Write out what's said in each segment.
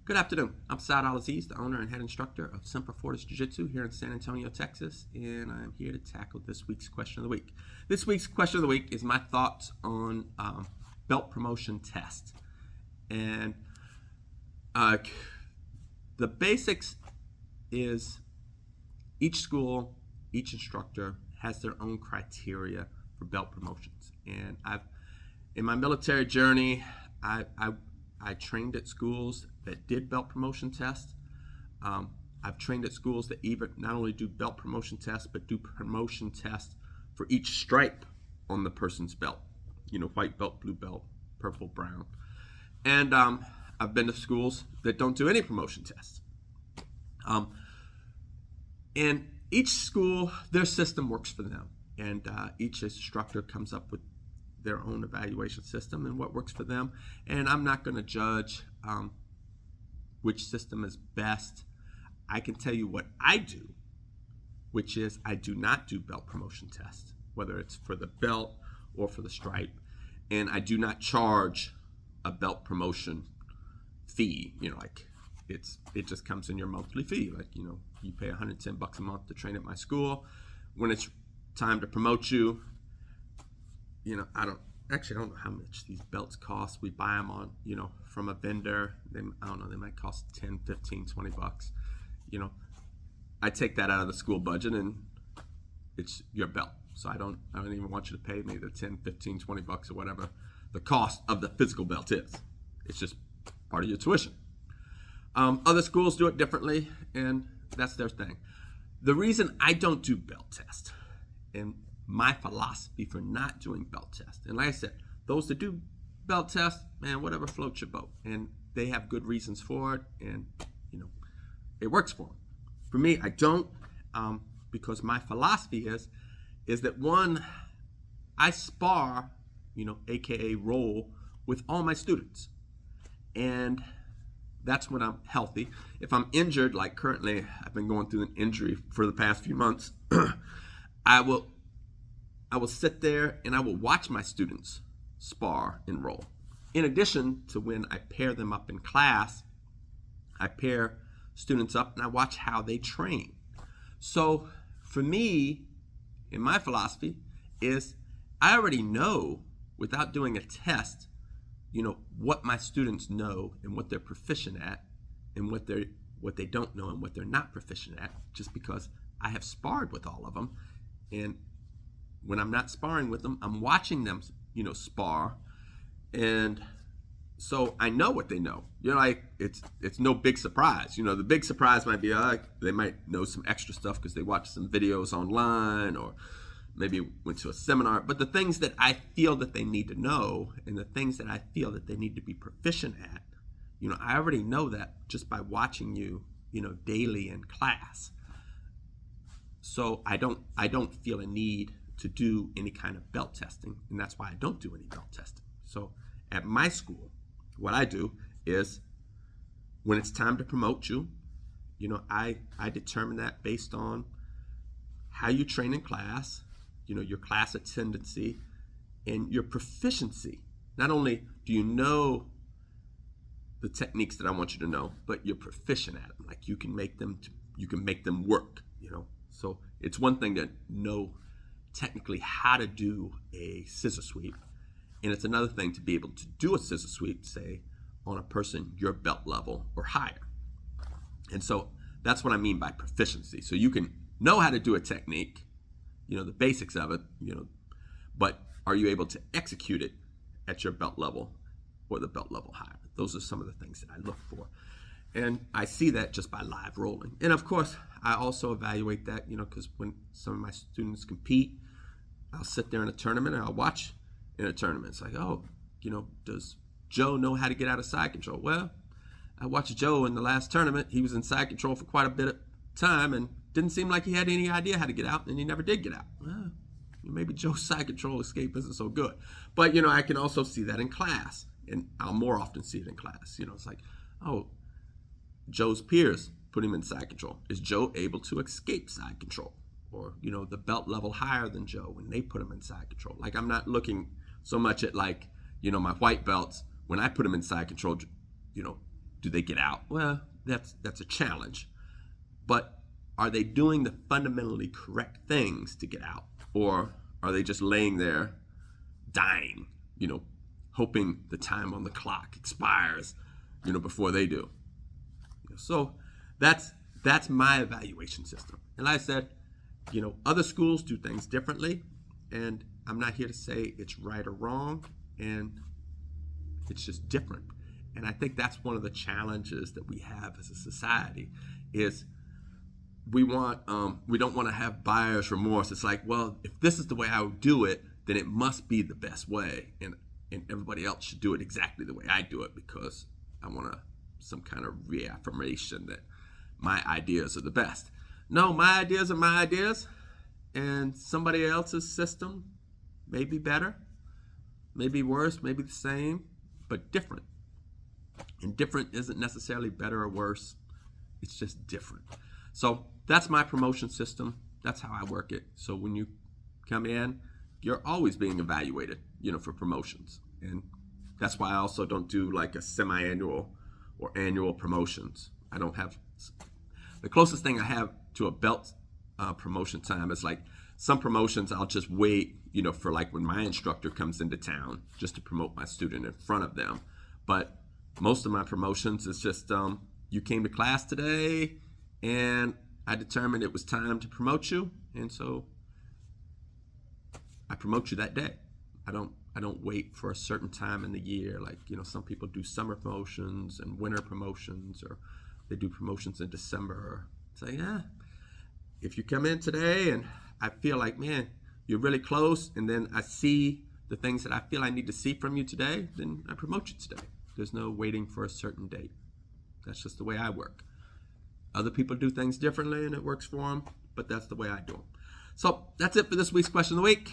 Good afternoon. I'm Saad Al-Aziz, the owner and head instructor of Semper Fortis Jiu Jitsu here in San Antonio, Texas, and I'm here to tackle this week's question of the week. This week's question of the week is my thoughts on belt promotion test. And the basics is each school, each instructor has their own criteria for belt promotions. And in my military journey, I trained at schools that did belt promotion tests. I've trained at schools that even not only do belt promotion tests, but do promotion tests for each stripe on the person's belt. White belt, blue belt, purple, brown. And I've been to schools that don't do any promotion tests. And each school, their system works for them. And each instructor comes up with their own evaluation system and what works for them. And I'm not going to judge which system is best. I can tell you what I do, which is I do not do belt promotion tests, whether it's for the belt or for the stripe. And I do not charge a belt promotion fee. It just comes in your monthly fee. You pay $110 a month to train at my school. When it's time to promote you, I don't know how much these belts cost. We buy them on, from a vendor. I don't know, they might cost 10, 15, 20 bucks. I take that out of the school budget and it's your belt. So I don't even want you to pay me the 10, 15, 20 bucks or whatever the cost of the physical belt is. It's just part of your tuition. Other schools do it differently, and that's their thing. The reason I don't do belt tests, and my philosophy for not doing belt tests, and like I said, those that do belt tests, man, whatever floats your boat, and they have good reasons for it, and it works for them. For me, I don't, because my philosophy is that one, I spar, aka roll with all my students, and that's when I'm healthy. If I'm injured, like currently, I've been going through an injury for the past few months, I will sit there and I will watch my students spar and roll. In addition to when I pair them up in class, I pair students up and I watch how they train. So for me, in my philosophy, is I already know without doing a test, what my students know and what they're proficient at and what they don't know and what they're not proficient at, just because I have sparred with all of them. And when I'm not sparring with them, I'm watching them, spar. And so I know what they know. It's no big surprise. The big surprise might be they might know some extra stuff because they watched some videos online or maybe went to a seminar. But the things that I feel that they need to know and the things that I feel that they need to be proficient at, I already know that just by watching you, daily in class. So I don't feel a need to do any kind of belt testing, and that's why I don't do any belt testing. So at my school, what I do is when it's time to promote you, I determine that based on how you train in class, your class attendance and your proficiency. Not only do you know the techniques that I want you to know, but you're proficient at them. Like you can make them work, So it's one thing to know technically how to do a scissor sweep, and it's another thing to be able to do a scissor sweep, say, on a person your belt level or higher. And so that's what I mean by proficiency. So you can know how to do a technique, the basics of it, but are you able to execute it at your belt level or the belt level higher? Those are some of the things that I look for. And I see that just by live rolling. And of course, I also evaluate that, because when some of my students compete, I'll sit there in a tournament and I'll watch in a tournament. It's like, does Joe know how to get out of side control? Well, I watched Joe in the last tournament. He was in side control for quite a bit of time and didn't seem like he had any idea how to get out, and he never did get out. Well, maybe Joe's side control escape isn't so good. But, I can also see that in class, and I'll more often see it in class. It's like, Joe's peers put him in side control. Is Joe able to escape side control? Or, the belt level higher than Joe when they put him in side control. Like, I'm not looking so much at my white belts. When I put them in side control, do they get out? Well, that's a challenge. But are they doing the fundamentally correct things to get out? Or are they just laying there dying, hoping the time on the clock expires, before they do? So that's my evaluation system. And like I said, other schools do things differently, and I'm not here to say it's right or wrong, and it's just different. And I think that's one of the challenges that we have as a society is we don't want to have buyer's remorse. It's like, well, if this is the way I would do it, then it must be the best way, and everybody else should do it exactly the way I do it because I want some kind of reaffirmation that my ideas are the best. No, my ideas are my ideas, and somebody else's system may be better, maybe worse, maybe the same, but different. And different isn't necessarily better or worse. It's just different. So that's my promotion system. That's how I work it. So when you come in, you're always being evaluated, for promotions. And that's why I also don't do like a semi-annual or annual promotions. I don't have, the closest thing I have to a belt promotion time is like some promotions I'll just wait, for like when my instructor comes into town just to promote my student in front of them. But most of my promotions is just, you came to class today and I determined it was time to promote you. And so I promote you that day. I don't wait for a certain time in the year. Like, some people do summer promotions and winter promotions, or they do promotions in December. Say, if you come in today and I feel like, man, you're really close, and then I see the things that I feel I need to see from you today, then I promote you today. There's no waiting for a certain date. That's just the way I work. Other people do things differently and it works for them, but that's the way I do them. So that's it for this week's question of the week.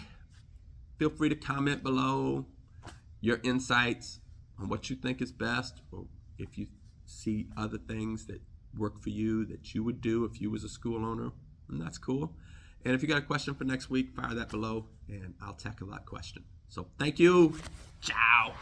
Feel free to comment below your insights on what you think is best, or if you see other things that work for you that you would do if you was a school owner, and that's cool. And if you got a question for next week, fire that below and I'll tackle that question. So thank you. Ciao.